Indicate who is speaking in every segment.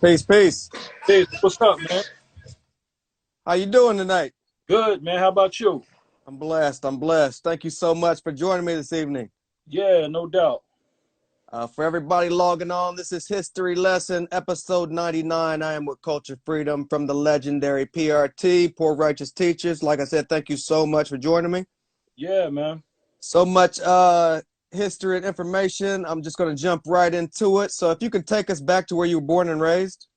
Speaker 1: Peace, peace.
Speaker 2: Hey, what's up, man?
Speaker 1: How you doing tonight?
Speaker 2: Good, man. How about you?
Speaker 1: I'm blessed. I'm blessed. Thank you so much for joining me this evening.
Speaker 2: Yeah, no doubt.
Speaker 1: For everybody logging on, this is History Lesson, episode 99. I am with Culture Freedom from the legendary PRT, Poor Righteous Teachers. Like I said, thank you so much for joining me.
Speaker 2: Yeah, man.
Speaker 1: So much history and information. I'm just going to jump right into it. So if you could take us back to where you were born and raised.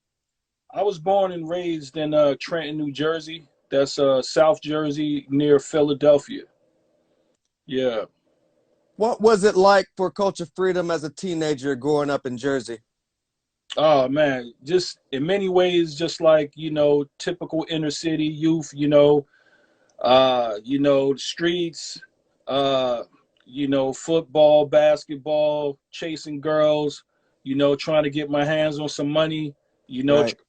Speaker 2: I was born and raised in Trenton, New Jersey. That's South Jersey near Philadelphia. Yeah.
Speaker 1: What was it like for Culture Freedom as a teenager growing up in Jersey?
Speaker 2: Oh man, just in many ways, just like typical inner city youth. The streets. Uh, Football, basketball, chasing girls. Trying to get my hands on some money.
Speaker 1: Right.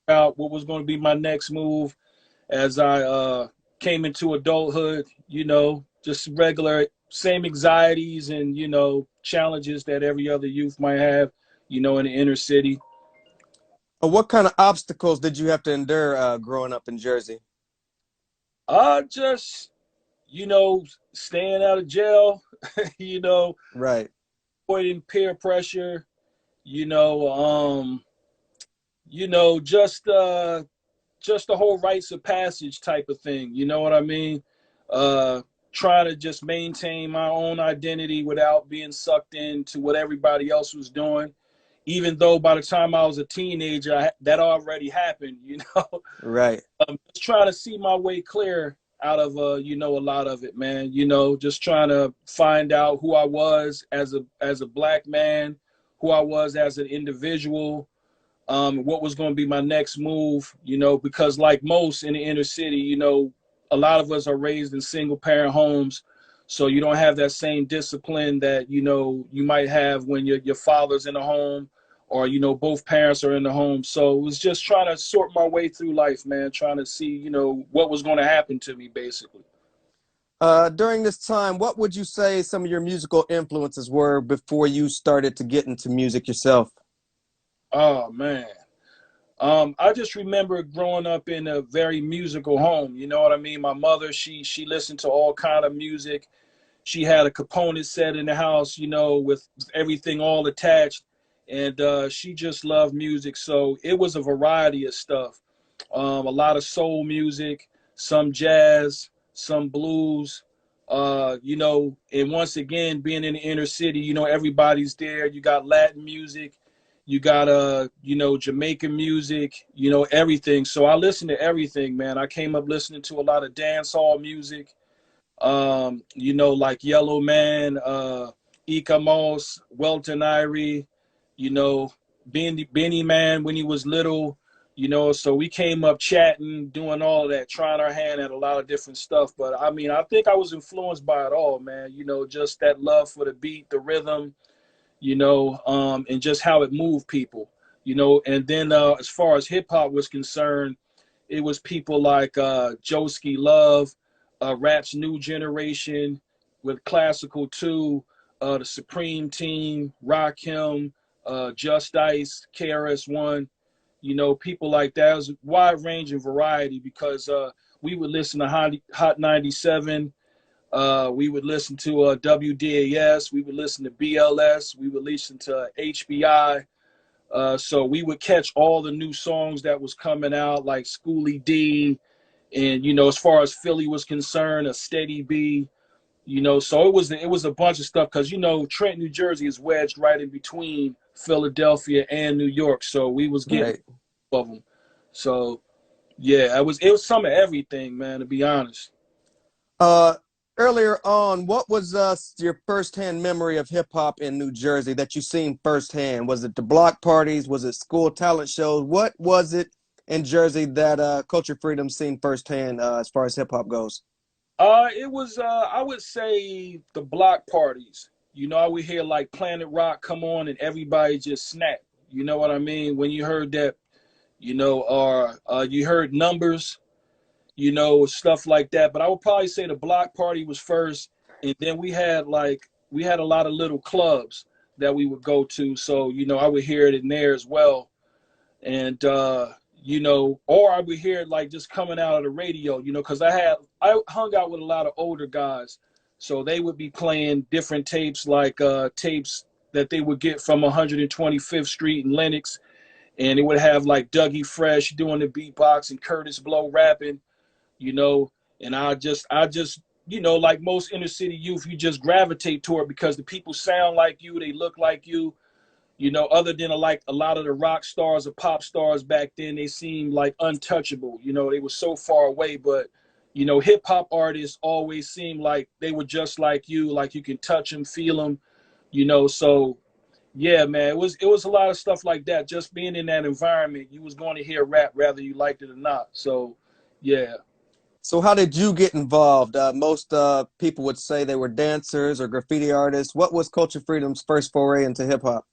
Speaker 2: Out what was going to be my next move as I came into adulthood, just regular same anxieties and, challenges that every other youth might have, in the inner city.
Speaker 1: What kind of obstacles did you have to endure growing up in Jersey?
Speaker 2: Just, staying out of jail, you know,
Speaker 1: Right.
Speaker 2: avoiding peer pressure, you know, um, just the whole rites of passage type of thing. You know what I mean? Uh, Trying to just maintain my own identity without being sucked into what everybody else was doing. Even though by the time I was a teenager, that already happened.
Speaker 1: Right.
Speaker 2: Just trying to see my way clear out of a lot of it, man. Just trying to find out who I was as a black man, who I was as an individual, what was going to be my next move, because like most in the inner city, a lot of us are raised in single parent homes. So you don't have that same discipline that, you might have when your father's in the home or, both parents are in the home. So it was just trying to sort my way through life, man, trying to see, what was going to happen to me, basically.
Speaker 1: During this time, what would you say some of your musical influences were before you started to get into music yourself?
Speaker 2: Oh, man. I just remember growing up in a very musical home. You know what I mean? My mother, she listened to all kind of music. She had a component set in the house, with everything all attached, and she just loved music. So it was a variety of stuff. A lot of soul music, some jazz, some blues. And once again, being in the inner city, everybody's there. You got Latin music, you got Jamaican music, everything. So I listen to everything, man. I came up listening to a lot of dance hall music, like Yellow Man, Ika Moss, Welton Irie, you know, Benny Man when he was little, so we came up chatting, doing all of that, trying our hand at a lot of different stuff. But I mean, I think I was influenced by it all, man, just that love for the beat, the rhythm, and just how it moved people, and then as far as hip hop was concerned, it was people like Joski Love, rap's new generation with classical too, the Supreme Team, Rakim, Just Ice, KRS-One, people like that. It was a wide range and variety because we would listen to Hot 97. We would listen to WDAS. We would listen to BLS. We would listen to HBI. So we would catch all the new songs that was coming out, like Schoolie D, and as far as Philly was concerned, a Steady B. So it was a bunch of stuff because Trenton, New Jersey is wedged right in between Philadelphia and New York. So we was getting
Speaker 1: Right.
Speaker 2: of them. So yeah, it was some of everything, man. To be honest.
Speaker 1: Uh, Earlier on, what was your firsthand memory of hip hop in New Jersey that you seen firsthand? Was it the block parties? Was it school talent shows? What was it in Jersey that Culture Freedom seen firsthand as far as hip hop goes?
Speaker 2: It was I would say the block parties. I would hear like Planet Rock come on and everybody just snap. You know what I mean? When you heard that, or you heard numbers, stuff like that. But I would probably say the block party was first, and then we had a lot of little clubs that we would go to. So I would hear it in there as well. And you know, or I would hear it like just coming out of the radio, you know, because I hung out with a lot of older guys, so they would be playing different tapes, like tapes that they would get from 125th Street in Lenox, and it would have like Dougie Fresh doing the beatbox and Curtis Blow rapping, you know, and I just you know, like most inner city youth, you just gravitate toward because the people sound like you, they look like you know, other than like a lot of the rock stars or pop stars back then, they seemed like untouchable. You know, they were so far away, but you know, hip hop artists always seemed like they were just like you can touch them, feel them, you know. So yeah, man, it was a lot of stuff like that. Just being in that environment, you was going to hear rap whether you liked it or not. So yeah.
Speaker 1: So how did you get involved? Most people would say they were dancers or graffiti artists. What was Culture Freedom's first foray into hip hop?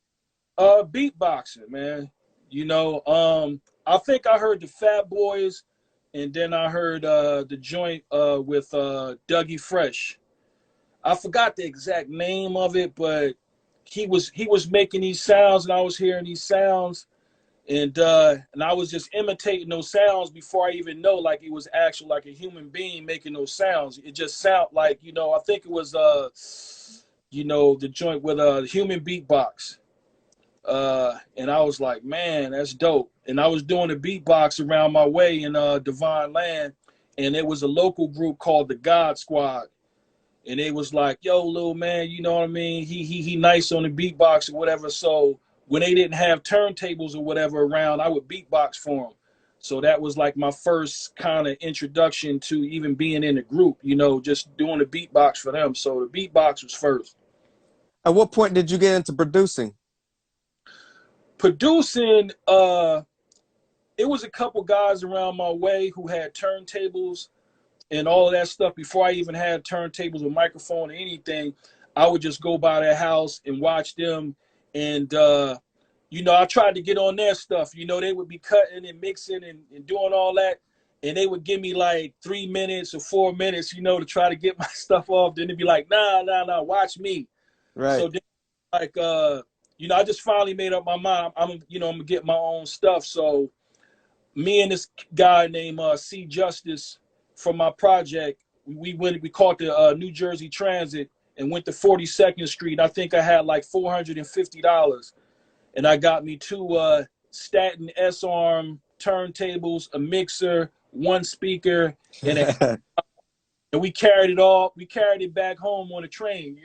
Speaker 2: Beatboxing, man. You know, I think I heard the Fat Boys, and then I heard the joint with Dougie Fresh. I forgot the exact name of it, but he was making these sounds, and I was hearing these sounds, and I was just imitating those sounds before I even know like it was actual like a human being making those sounds. It just sound like, you know, I think it was you know, the joint with human beatbox. And I was like, man, that's dope. And I was doing a beatbox around my way in Divine Land, and it was a local group called the God Squad. And it was like, yo, little man, you know what I mean? He nice on the beatbox or whatever. So when they didn't have turntables or whatever around, I would beatbox for them. So that was like my first kind of introduction to even being in a group, you know, just doing the beatbox for them. So the beatbox was first.
Speaker 1: At what point did you get into producing?
Speaker 2: Producing, it was a couple guys around my way who had turntables and all of that stuff. Before I even had turntables or microphone or anything, I would just go by their house and watch them. And, you know, I tried to get on their stuff. You know, they would be cutting and mixing and doing all that. And they would give me like 3 minutes or 4 minutes, you know, to try to get my stuff off. Then they'd be like, nah, watch me.
Speaker 1: Right.
Speaker 2: So then, like, you know, I just finally made up my mind. You know, I'm gonna get my own stuff. So me and this guy named C Justice from my project, we caught the New Jersey Transit and went to 42nd Street. I think I had like $450, and I got me two Staten S-arm turntables, a mixer, one speaker, and and we carried it all. We carried it back home on a train.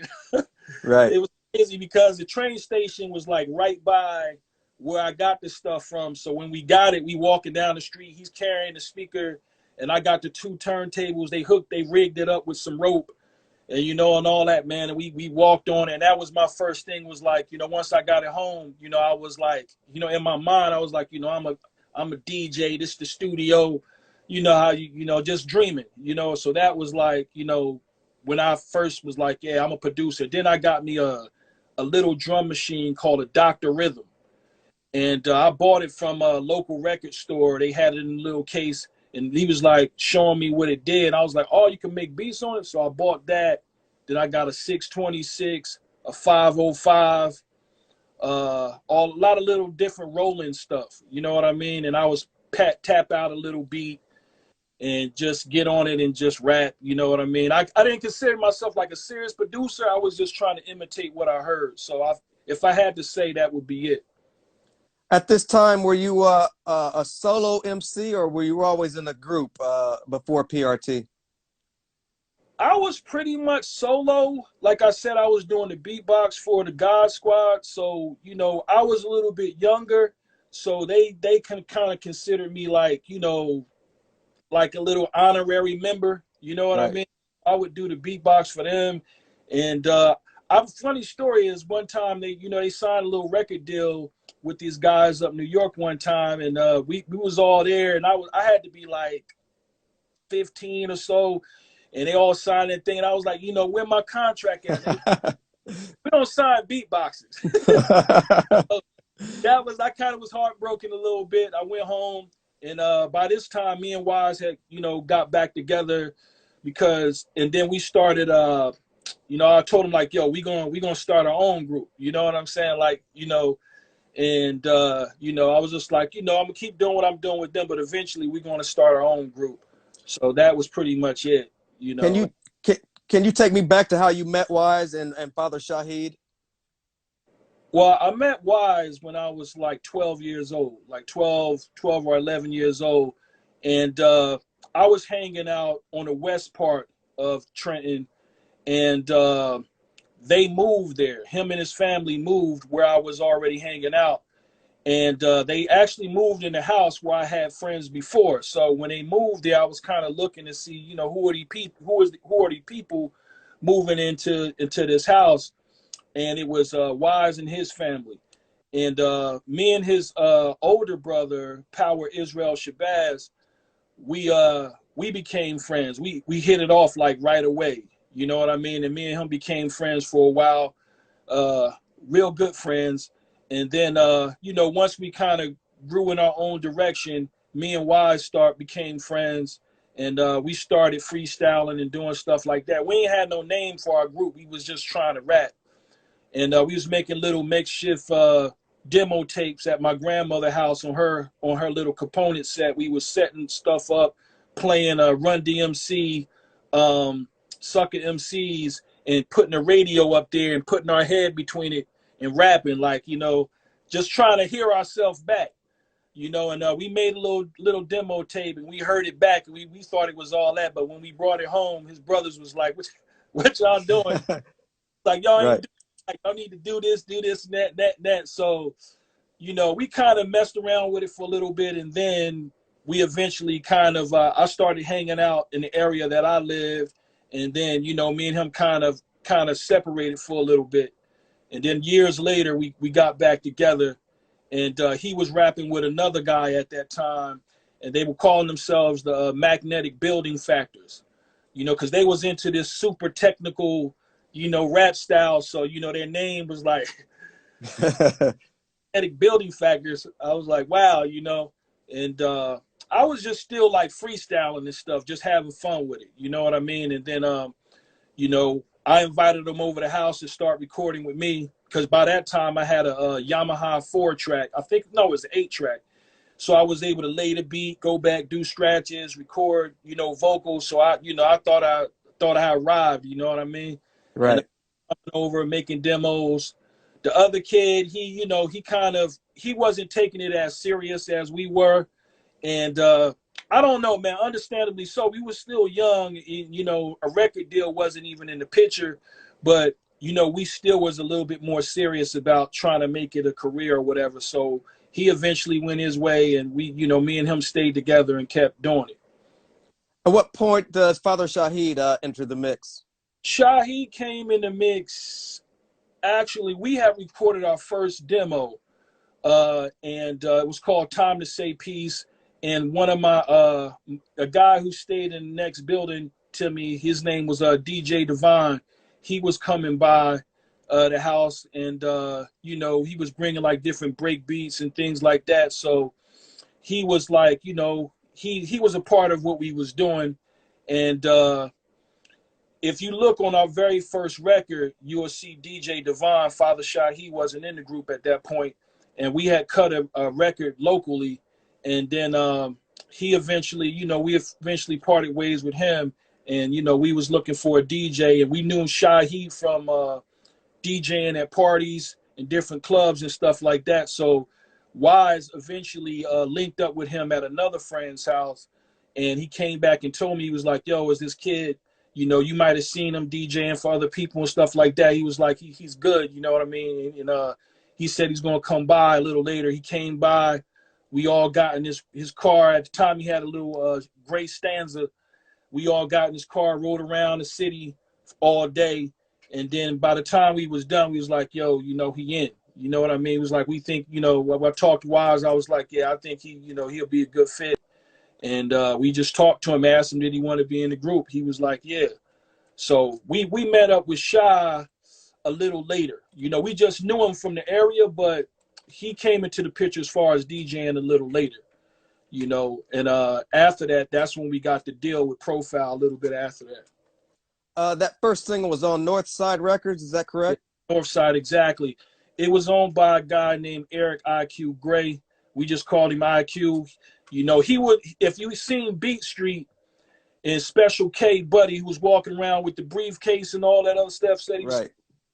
Speaker 1: Right.
Speaker 2: It was crazy because the train station was like right by where I got this stuff from. So when we got it, we walking down the street. He's carrying the speaker, and I got the two turntables. They rigged it up with some rope, and you know, and all that, man. And we walked on it. And that was my first thing. Was like, you know, once I got it home, you know, I was like, you know, in my mind, I was like, you know, I'm a DJ. This is the studio. You know how you know, just dreaming. You know, so that was like, you know, when I first was like, yeah, I'm a producer. Then I got me a little drum machine called a Dr. Rhythm. And I bought it from a local record store. They had it in a little case, and he was like showing me what it did. I was like, oh, you can make beats on it? So I bought that. Then I got a 626, a 505, a lot of little different rolling stuff. You know what I mean? And I was tap out a little beat and just get on it and just rap. You know what I mean? I didn't consider myself like a serious producer. I was just trying to imitate what I heard. So if I had to say, that would be it.
Speaker 1: At this time, were you a solo MC or were you always in a group before PRT?
Speaker 2: I was pretty much solo. Like I said, I was doing the beatbox for the God Squad. So, you know, I was a little bit younger. So they can kind of consider me like, you know, like a little honorary member. You know what I
Speaker 1: Right.
Speaker 2: mean? I would do the beatbox for them. And funny story is one time they signed a little record deal with these guys up New York one time, and we was all there, and I had to be like 15 or so, and they all signed that thing, and I was like, you know, where my contract at? We don't sign beatboxes. So I kind of was heartbroken a little bit. I went home, and by this time, me and Wise had, you know, got back together and then we started. You know, I told him like, yo, we gonna start our own group. You know what I'm saying? Like, you know, And you know, I was just like, you know, I'm gonna keep doing what I'm doing with them, but eventually we're gonna start our own group. So that was pretty much it, you
Speaker 1: Can
Speaker 2: know.
Speaker 1: you can, can you take me back to how you met Wise and Father Shahid?
Speaker 2: Well, I met Wise when I was like 12 years old, like 12 or 11 years old. And I was hanging out on the west part of Trenton, and they moved there. Him and his family moved where I was already hanging out. And they actually moved in the house where I had friends before. So when they moved there, I was kind of looking to see, you know, who are these people? Who are these people moving into this house? And it was Wise and his family. And me and his older brother, Power Israel Shabazz, we became friends. We hit it off like right away. You know what I mean? And me and him became friends for a while, uh, real good friends. And then you know, once we kind of grew in our own direction, me and Wise became friends, and we started freestyling and doing stuff like that. We ain't had no name for our group. We was just trying to rap, and we was making little makeshift demo tapes at my grandmother's house on her little component set. We was setting stuff up, playing Run DMC, Sucker MCs, and putting the radio up there and putting our head between it and rapping, like, you know, just trying to hear ourselves back, you know. And we made a little demo tape, and we heard it back, and we thought it was all that. But when we brought it home, his brothers was like, what y'all doing? Like, y'all ain't
Speaker 1: Right.
Speaker 2: doing, like, y'all need to do this, and that. So, you know, we kind of messed around with it for a little bit, and then we eventually kind of I started hanging out in the area that I lived, and then, you know, me and him kind of separated for a little bit, and then years later we got back together, and he was rapping with another guy at that time, and they were calling themselves the Magnetic Building Factors, you know, because they was into this super technical, you know, rap style. So, you know, their name was like Magnetic Building Factors. I was like, wow, you know. And I was just still like freestyling and stuff, just having fun with it, you know what I mean? And then you know, I invited them over the house to start recording with me, because by that time I had a Yamaha 4-track. I think, no, it was an 8-track. So I was able to lay the beat, go back, do scratches, record, you know, vocals. So I, you know, I thought I arrived, you know what I mean? And
Speaker 1: Right.
Speaker 2: over making demos. The other kid, he, you know, he wasn't taking it as serious as we were. And I don't know, man, understandably so. We were still young, and, you know, a record deal wasn't even in the picture, but, you know, we still was a little bit more serious about trying to make it a career or whatever. So he eventually went his way, and we, you know, me and him stayed together and kept doing it.
Speaker 1: At what point does Father Shahid enter the mix?
Speaker 2: Shahi came in the mix. Actually, we had recorded our first demo, and it was called Time to Say Peace. And one of my a guy who stayed in the next building to me, his name was DJ Divine. He was coming by the house, and you know, he was bringing like different break beats and things like that. So he was like, you know, he was a part of what we was doing. And if you look on our very first record, you will see DJ Divine, Father Shah. He wasn't in the group at that point, and we had cut a record locally, and then he eventually, you know, we eventually parted ways with him, and, you know, we was looking for a DJ, and we knew Shahi from DJing at parties and different clubs and stuff like that. So Wise eventually linked up with him at another friend's house, and he came back and told me, he was like, yo, is this kid, you know, you might have seen him DJing for other people and stuff like that. He was like, he's good, you know what I mean? And he said he's going to come by a little later. He came by. We all got in his car. At the time, he had a little gray Stanza. We all got in his car, rode around the city all day. And then by the time we was done, we was like, yo, you know, he in. You know what I mean? It was like, we think, you know, when I talked to Wise, I was like, yeah, I think he, you know, he'll be a good fit. And we just talked to him, asked him, did he want to be in the group? He was like, yeah. So we met up with Shy a little later. You know, we just knew him from the area, but he came into the picture as far as DJing a little later, you know. And after that, that's when we got the deal with Profile a little bit after that.
Speaker 1: That first single was on North Side Records. Is that correct?
Speaker 2: North Side, exactly. It was owned by a guy named Eric IQ Gray. We just called him IQ. You know, he would, if you seen Beat Street and Special K Buddy, who was walking around with the briefcase and all that other stuff, said he was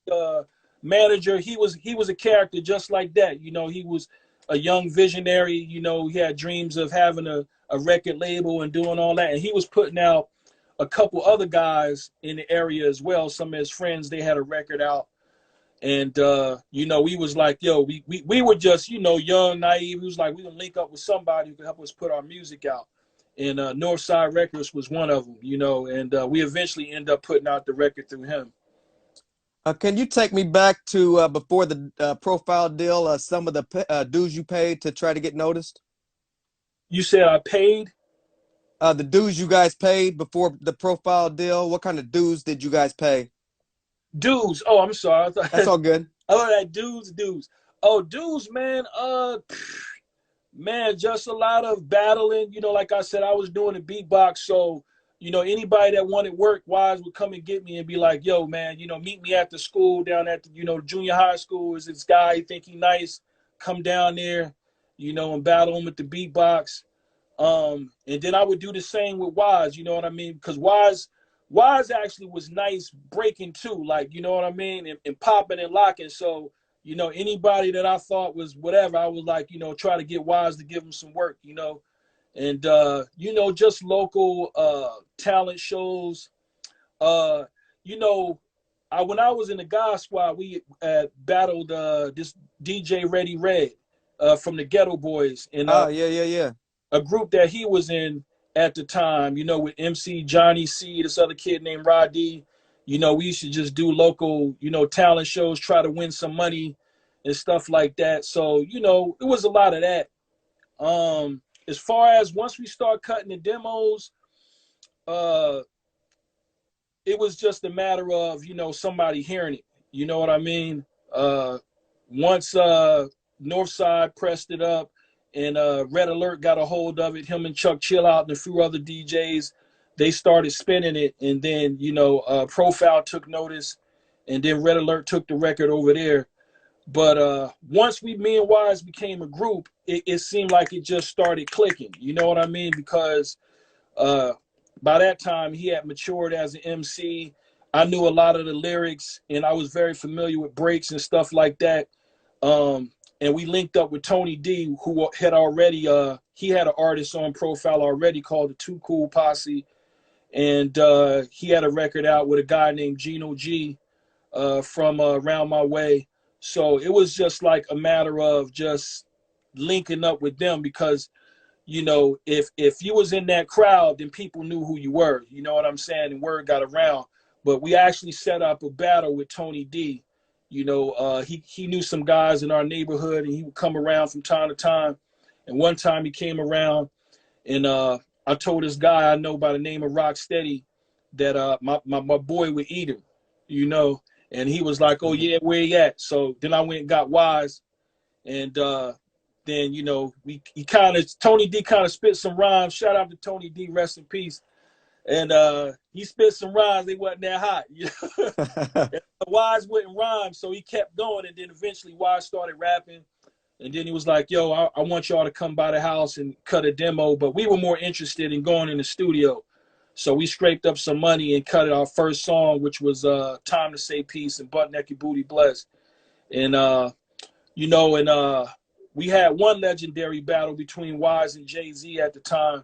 Speaker 1: Right.
Speaker 2: manager. He was a character just like that. You know, he was a young visionary. You know, he had dreams of having a record label and doing all that. And he was putting out a couple other guys in the area as well. Some of his friends, they had a record out. And you know, we was like, yo, we were just, you know, young, naive. We was like, we gonna link up with somebody who could help us put our music out. And Northside Records was one of them, you know, and we eventually end up putting out the record through him.
Speaker 1: Can you take me back to before the profile deal, some of the dues you paid to try to get noticed?
Speaker 2: You said I paid?
Speaker 1: The dues you guys paid before the profile deal, what kind of dues did you guys pay?
Speaker 2: Dues. Oh, I'm sorry. I thought
Speaker 1: That's all good.
Speaker 2: oh, that dues. Oh, dues, man. Man, just a lot of battling. You know, like I said, I was doing the beatbox, so you know, anybody that wanted work, Wise would come and get me and be like, "Yo, man, you know, meet me at the school down at the, you know, junior high school. Is this guy? You think he nice? Come down there, you know, and battle him with the beatbox." And then I would do the same with Wise. You know what I mean? Because Wise actually was nice breaking too, like, you know what I mean, and popping and locking. So, you know, anybody that I thought was whatever, I would like, you know, try to get Wise to give him some work, you know. And you know, just local talent shows. You know, when I was in the God Squad, we battled this DJ Ready Red from the Ghetto Boys, and
Speaker 1: Oh, yeah.
Speaker 2: a group that he was in at the time, you know, with MC Johnny C, this other kid named Roddy. You know, we used to just do local, you know, talent shows, try to win some money and stuff like that. So, you know, it was a lot of that. As far as once we start cutting the demos, it was just a matter of, you know, somebody hearing it. You know what I mean? Once Northside pressed it up, and Red Alert got a hold of it, him and Chuck Chill Out and a few other DJs, they started spinning it. And then, you know, Profile took notice, and then Red Alert took the record over there. But once me and Wise became a group, it seemed like it just started clicking. You know what I mean? Because by that time, he had matured as an MC. I knew a lot of the lyrics, and I was very familiar with breaks and stuff like that. And we linked up with Tony D, who had already, he had an artist on Profile already called the Too Cool Posse. And he had a record out with a guy named Gino G from Around My Way. So it was just like a matter of just linking up with them because, you know, if you was in that crowd, then people knew who you were. You know what I'm saying? And word got around. But we actually set up a battle with Tony D. You know, he knew some guys in our neighborhood, and he would come around from time to time. And one time he came around, and I told this guy I know by the name of Rocksteady that my boy would eat him, you know. And he was like, "Oh yeah, where he at?" So then I went and got Wise, and then, you know, Tony D kind of spit some rhymes. Shout out to Tony D, rest in peace. And he spit some rhymes. They wasn't that hot. You know? Wise wouldn't rhyme, so he kept going. And then eventually Wise started rapping. And then he was like, yo, I want y'all to come by the house and cut a demo. But we were more interested in going in the studio. So we scraped up some money and cut our first song, which was Time to Say Peace and Butt Naked Booty Blessed. And, you know, and we had one legendary battle between Wise and Jay-Z at the time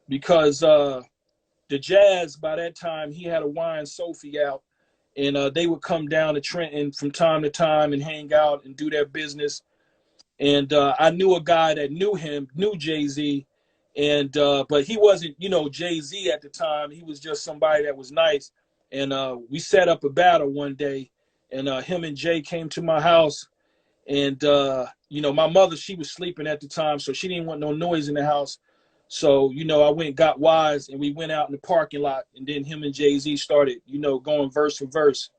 Speaker 2: because the Jazz, by that time, he had a Wine Sophie out, and they would come down to Trenton from time to time and hang out and do their business. And I knew a guy that knew Jay-Z, and but he wasn't, you know, Jay-Z at the time. He was just somebody that was nice. And we set up a battle one day, and him and Jay came to my house, and you know, my mother, she was sleeping at the time, so she didn't want no noise in the house. So, you know, I went and got Wise, and we went out in the parking lot, and then him and Jay-Z started, you know, going verse for verse.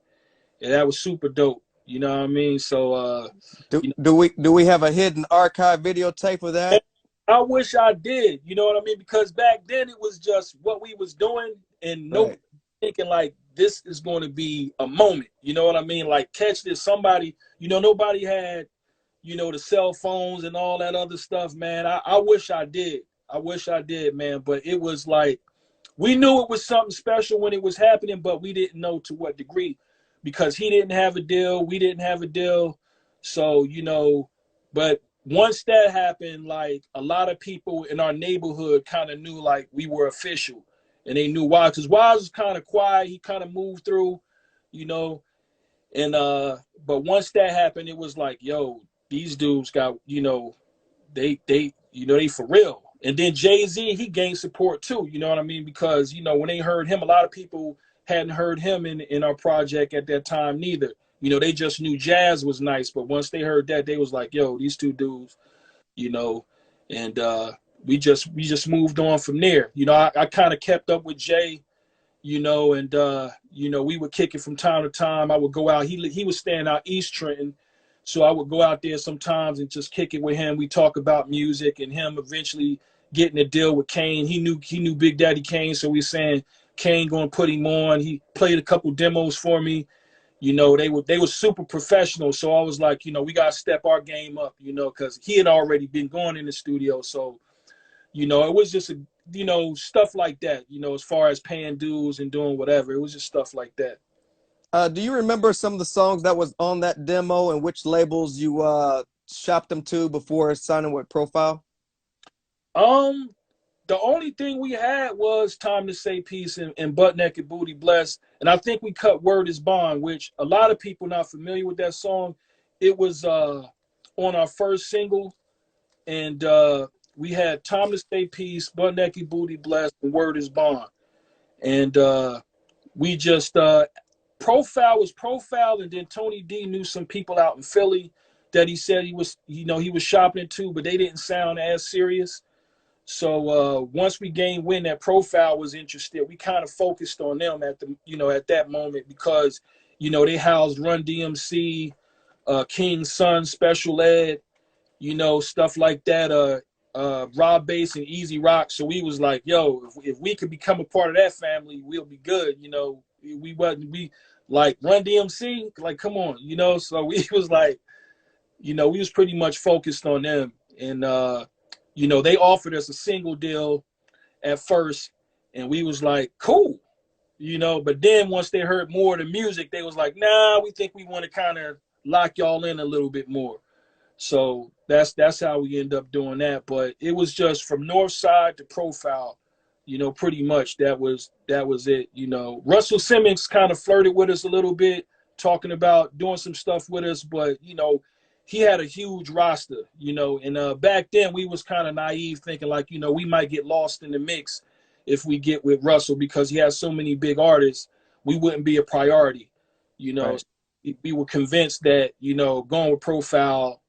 Speaker 2: And that was super dope. You know what I mean? So
Speaker 1: do we have a hidden archive videotape of that?
Speaker 2: I wish I did, you know what I mean? Because back then it was just what we was doing, and nobody thinking like this is going to be a moment. You know what I mean? Like, catch this. Somebody, nobody had, the cell phones and all that other stuff, man. I wish I did. I wish I did, man. But it was like, we knew it was something special when it was happening, but we didn't know to what degree, because he didn't have a deal. We didn't have a deal. So, but once that happened, like, a lot of people in our neighborhood kind of knew, like, we were official, and they knew why. Because Wise was kind of quiet. He kind of moved through, and but once that happened, it was like, yo, these dudes got, they for real. And then Jay-Z, he gained support too, you know what I mean? Because, when they heard him, a lot of people hadn't heard him in our project at that time neither. They just knew jazz was nice, but once they heard that, they was like, yo, these two dudes, and we just moved on from there. I kind of kept up with Jay, and we would kick it from time to time. I would go out. He was staying out East Trenton, so I would go out there sometimes and just kick it with him. We talk about music, and him eventually getting a deal with Kane. He knew Big Daddy Kane, so we saying Kane going to put him on. He played a couple demos for me. They were super professional. So I was like, we got to step our game up, because he had already been going in the studio. So, it was just, stuff like that, as far as paying dues and doing whatever. It was just stuff like that.
Speaker 1: Do you remember some of the songs that was on that demo and which labels you shopped them to before signing with Profile?
Speaker 2: The only thing we had was Time to Say Peace and Butt Naked Booty Blessed. And I think we cut Word is Bond, which a lot of people not familiar with that song. It was on our first single. And we had Time to Say Peace, Butt Naked Booty Blessed, and Word is Bond. And we just, Profile was Profile. And then Tony D knew some people out in Philly that he said he was shopping to, but they didn't sound as serious. So once we gained wind that Profile was interested, we kind of focused on them at that moment, because, they housed Run DMC, King's Son, Special Ed, stuff like that, Rob Bass and Easy Rock. So we was like, yo, if we could become a part of that family, we'll be good. We like Run DMC, like, come on, so we was like, we was pretty much focused on them. And, they offered us a single deal at first, and we was like, cool, but then once they heard more of the music, they was like, nah, we think we want to kind of lock y'all in a little bit more. So that's how we end up doing that. But it was just from North Side to Profile, pretty much that was it. Russell Simmons kind of flirted with us a little bit, talking about doing some stuff with us, but he had a huge roster, and back then we was kind of naive, thinking like, we might get lost in the mix if we get with Russell, because he has so many big artists, we wouldn't be a priority, Right. We were convinced that, going with Profile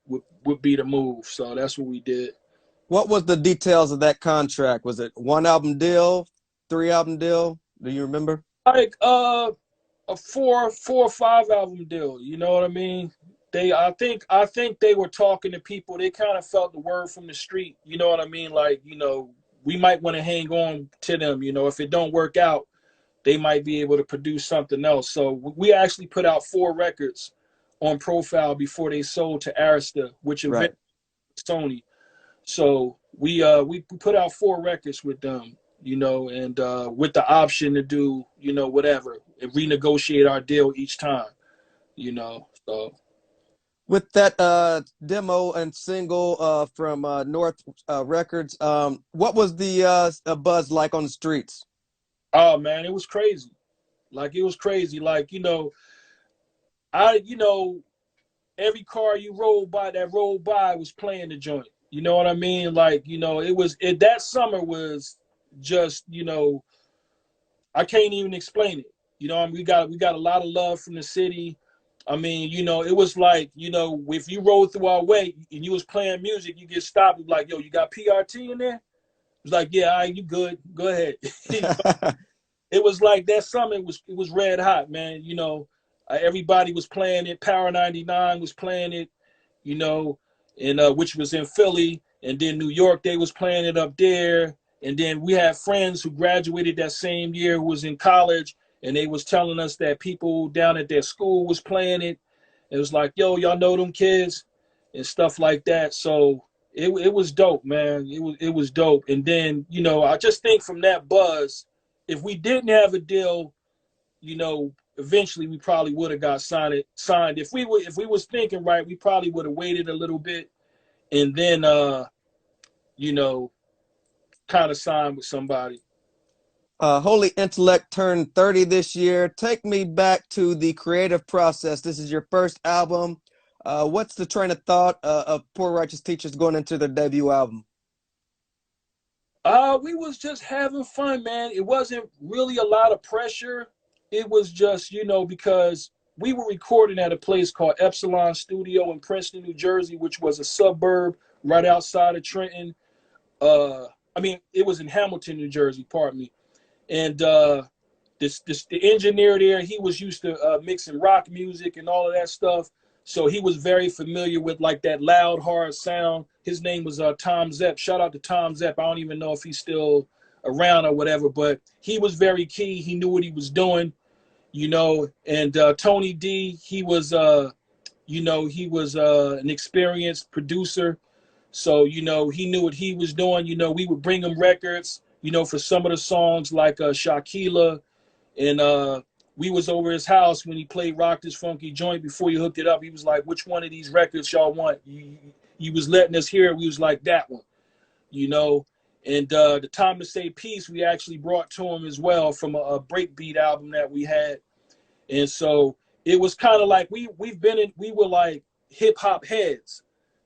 Speaker 2: would be the move. So that's what we did.
Speaker 1: What was the details of that contract? Was it 1-album deal, 3-album deal? Do you remember?
Speaker 2: Like a 4 or 5 album deal, you know what I mean? I think they were talking to people. They kind of felt the word from the street. You know what I mean? Like, we might want to hang on to them. If it don't work out, they might be able to produce something else. So we actually put out 4 records on Profile before they sold to Arista, which eventually Sony. So we put out 4 records with them, and with the option to do, whatever, and renegotiate our deal each time, so.
Speaker 1: With that demo and single from North Records, what was the buzz like on the streets?
Speaker 2: Oh man, it was crazy. Like, it was crazy. Like, every car you rolled by was playing the joint. You know what I mean? Like, that summer was just, I can't even explain it. We got a lot of love from the city. I mean, it was like, if you rode through our way and you was playing music, you get stopped and like, yo, you got PRT in there? It was like, yeah, all right, you good. Go ahead. It was like that summer, it was red hot, man. Everybody was playing it. Power 99 was playing it, and which was in Philly. And then New York, they was playing it up there. And then we had friends who graduated that same year who was in college, and they was telling us that people down at their school was playing it. It was like, yo, y'all know them kids and stuff like that. So it was dope, man. It was dope. And then, you know, I just think from that buzz, if we didn't have a deal, you know, eventually we probably would have got signed. If we was thinking right, we probably would have waited a little bit and then you know, kind of signed with somebody.
Speaker 1: Holy Intellect turned 30 this year. Take me back to the creative process. This is your first album. What's the train of thought of Poor Righteous Teachers going into their debut album?
Speaker 2: We was just having fun, man. It wasn't really a lot of pressure. It was just, you know, because we were recording at a place called Epsilon Studio in Princeton, New Jersey, which was a suburb right outside of Trenton. I mean, it was in Hamilton, New Jersey, pardon me. And the engineer there, he was used to mixing rock music and all of that stuff. So he was very familiar with like that loud, hard sound. His name was Tom Zepp. Shout out to Tom Zepp. I don't even know if he's still around or whatever, but he was very key. He knew what he was doing, you know. And Tony D, he was, you know, he was an experienced producer. So, you know, he knew what he was doing. You know, we would bring him records, you know, for some of the songs like Shakila. And we was over his house when he played Rock This Funky Joint before he hooked it up. He was like, which one of these records y'all want? You was letting us hear it. We was like, that one, you know. And the Time to Say Peace, we actually brought to him as well from a breakbeat album that we had. And so it was kind of like we were like hip hop heads,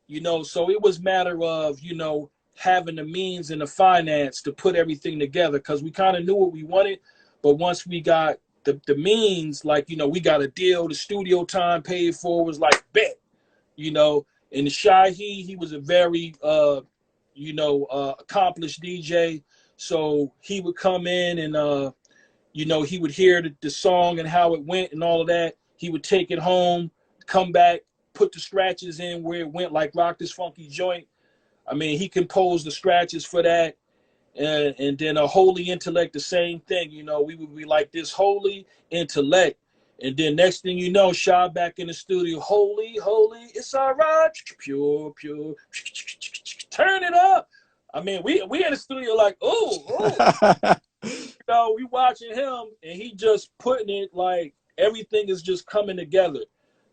Speaker 2: you know. So it was a matter of, you know, having the means and the finance to put everything together because we kind of knew what we wanted. But once we got the means, like, you know, we got a deal, the studio time paid for was like bet, you know. And the Shy he was a very you know, accomplished DJ. So he would come in and you know, he would hear the song and how it went and all of that. He would take it home, come back, put the scratches in where it went, like Rock This Funky Joint. I mean, he composed the scratches for that. And then a Holy Intellect, the same thing. You know, we would be like this Holy Intellect. And then next thing you know, Shy back in the studio, holy, holy, it's all right, pure, pure, turn it up. I mean, we in the studio like, oh, you know, we watching him, and he just putting it like everything is just coming together,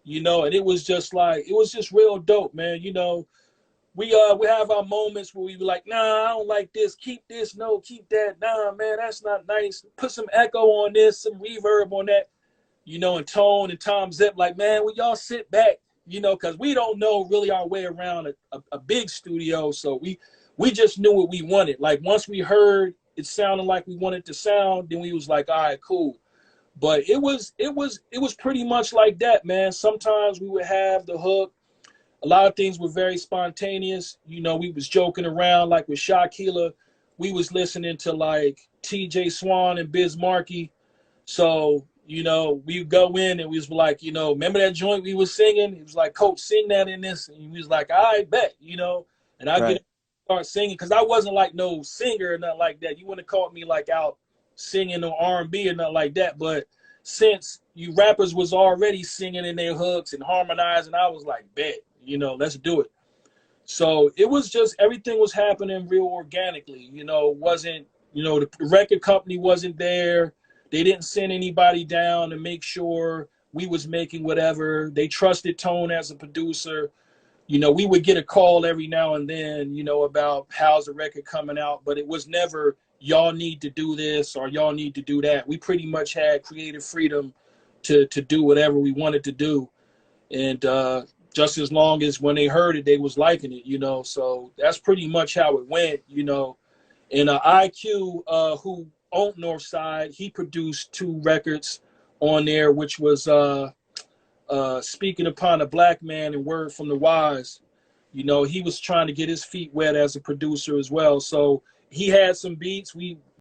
Speaker 2: you know. And it was just like, it was just real dope, man. You know, we have our moments where we be like, nah, I don't like this. Keep this, no, keep that. Nah, man, that's not nice. Put some echo on this, some reverb on that, you know. And Tone and Tom Zip like, man, will y'all sit back, you know, because we don't know really our way around a big studio. So we just knew what we wanted. Like once we heard it sounded like we wanted to sound, then we was like, all right, cool. But it was pretty much like that, man. Sometimes we would have the hook. A lot of things were very spontaneous. You know, we was joking around, like with Shakila, we was listening to like TJ Swan and Biz Markie. So, you know, we go in and we was like, you know, remember that joint we was singing? He was like, Coach, sing that in this. And we was like, I bet, you know. And I
Speaker 1: Right.
Speaker 2: get start singing because I wasn't like no singer or nothing like that. You wouldn't have caught me like out singing or R&B or nothing like that. But since you rappers was already singing in their hooks and harmonizing, I was like, bet, you know, let's do it. So it was just everything was happening real organically. You know, wasn't, you know, the record company wasn't there. They didn't send anybody down to make sure we was making whatever. They trusted Tone as a producer. You know, we would get a call every now and then, you know, about how's the record coming out, but it was never y'all need to do this or y'all need to do that. We pretty much had creative freedom to do whatever we wanted to do. And just as long as when they heard it, they was liking it, you know. So that's pretty much how it went, you know. And IQ, who owned Northside, he produced 2 records on there, which was Speaking Upon a Black Man and Word from the Wise. You know, he was trying to get his feet wet as a producer as well. So he had some beats. We